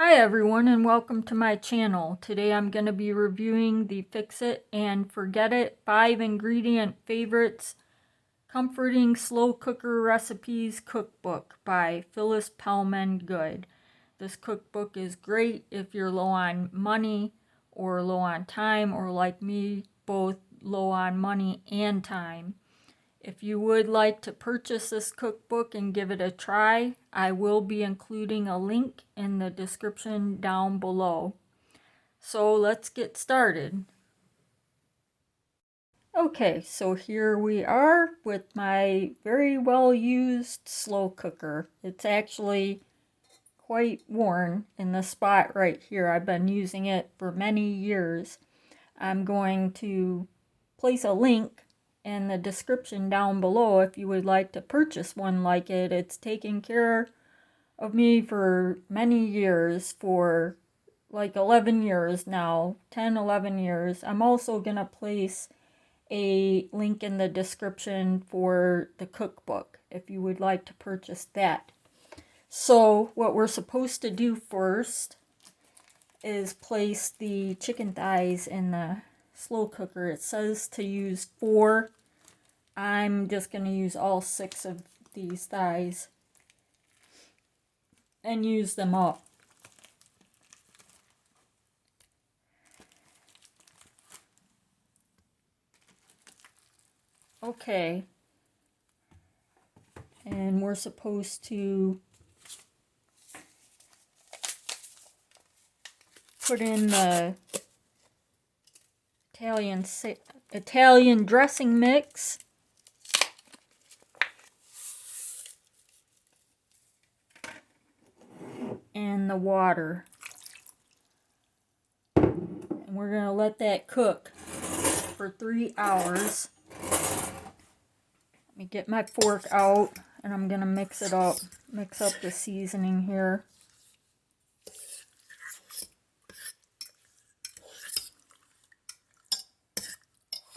Hi everyone and welcome to my channel. Today I'm going to be reviewing the Fix It and Forget It 5 ingredient favorites comforting slow cooker recipes cookbook by Phyllis Pellman Good. This cookbook is great if you're low on money or low on time, or like me, both low on money and time. If you would like to purchase this cookbook and give it a try, I will be including a link in the description down below. So let's get started. Okay, so here we are with my very well used slow cooker. It's actually quite worn in the spot right here. I've been using it for many years. I'm going to place a link in the description down below if you would like to purchase one like it. It's taken care of me for many years, for like 11 years now, 10-11 years. I'm also going to place a link in the description for the cookbook if you would like to purchase that. So what we're supposed to do first is place the chicken thighs in the slow cooker. It says to use 4. I'm just going to use all 6 of these thighs and use them up. Okay. And we're supposed to put in the Italian dressing mix. And the water. And we're going to let that cook for 3 hours. Let me get my fork out and I'm going to mix it up. Mix up the seasoning here.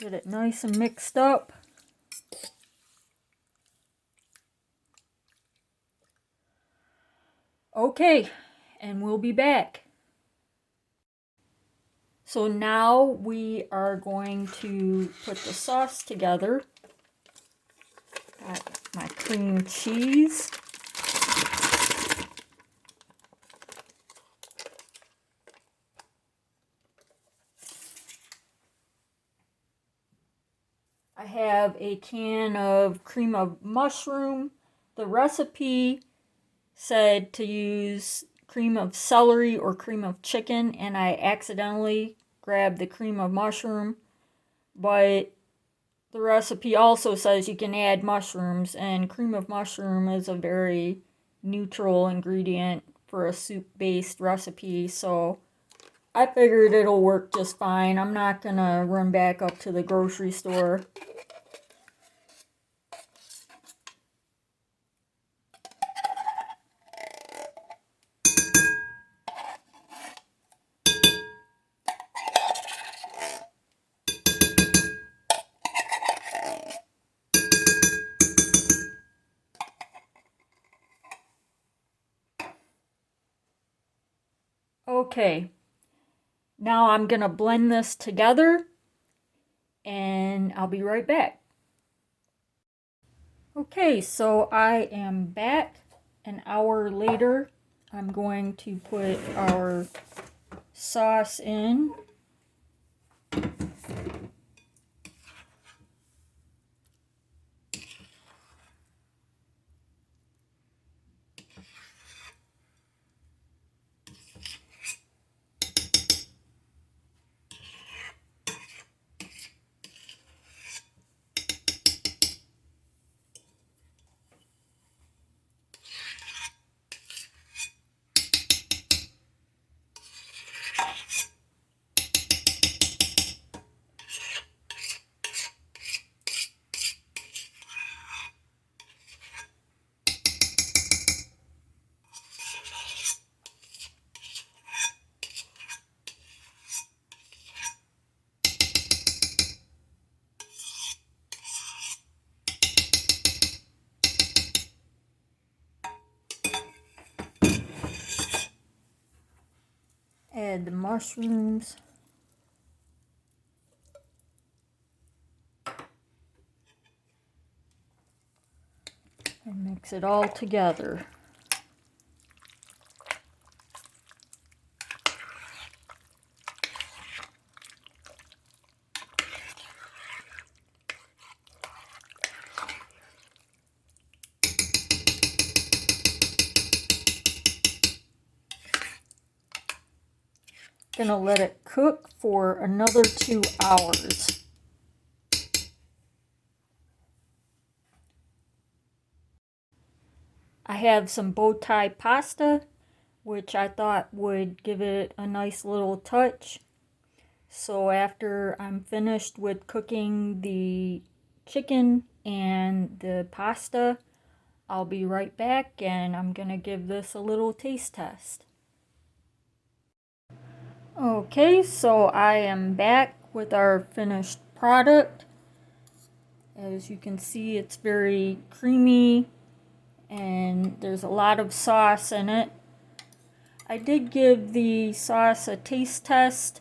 Get it nice and mixed up. Okay, and we'll be back. So now we are going to put the sauce together. Got my cream cheese. I have a can of cream of mushroom. The recipe said to use cream of celery or cream of chicken, and I accidentally grabbed the cream of mushroom, but the recipe also says you can add mushrooms, and cream of mushroom is a very neutral ingredient for a soup-based recipe, so I figured it'll work just fine. I'm not gonna run back up to the grocery store. Okay, now I'm gonna blend this together and I'll be right back. Okay, so I am back an hour later. I'm going to put our sauce in. add the mushrooms. And mix it all together. Gonna let it cook for another 2 hours. I have some bow tie pasta, which I thought would give it a nice little touch. So after I'm finished with cooking the chicken and the pasta, I'll be right back and I'm gonna give this a little taste test. Okay, so I am back with our finished product. As you can see, it's very creamy and there's a lot of sauce in it. I did give the sauce a taste test,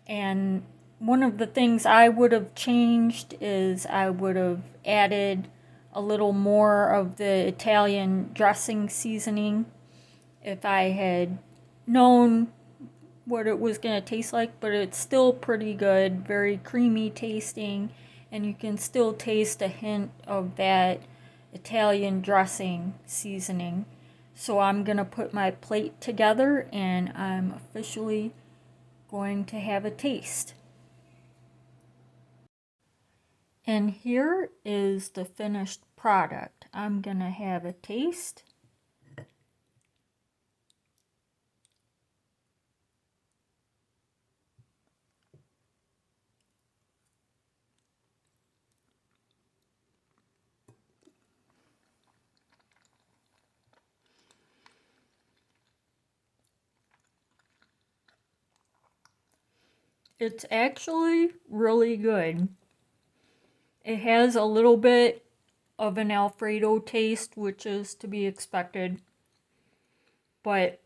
and one of the things I would have changed is I would have added a little more of the Italian dressing seasoning if I had known what it was going to taste like, but it's still pretty good, very creamy tasting, and you can still taste a hint of that Italian dressing seasoning. So I'm going to put my plate together and I'm officially going to have a taste. And here is the finished product. I'm going to have a taste. It's actually really good. It has a little bit of an Alfredo taste, which is to be expected, but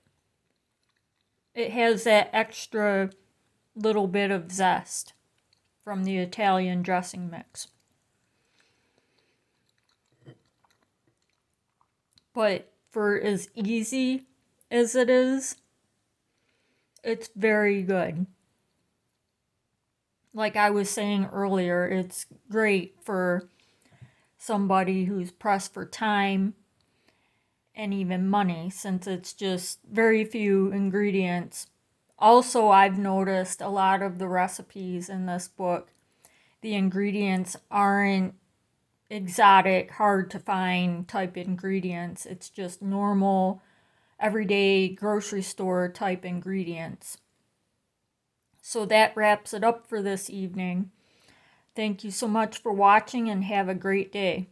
it has that extra little bit of zest from the Italian dressing mix. But for as easy as it is, it's very good. Like I was saying earlier, it's great for somebody who's pressed for time and even money, since it's just very few ingredients. Also, I've noticed a lot of the recipes in this book, the ingredients aren't exotic, hard to find type ingredients. It's just normal, everyday grocery store type ingredients. So that wraps it up for this evening. Thank you so much for watching and have a great day.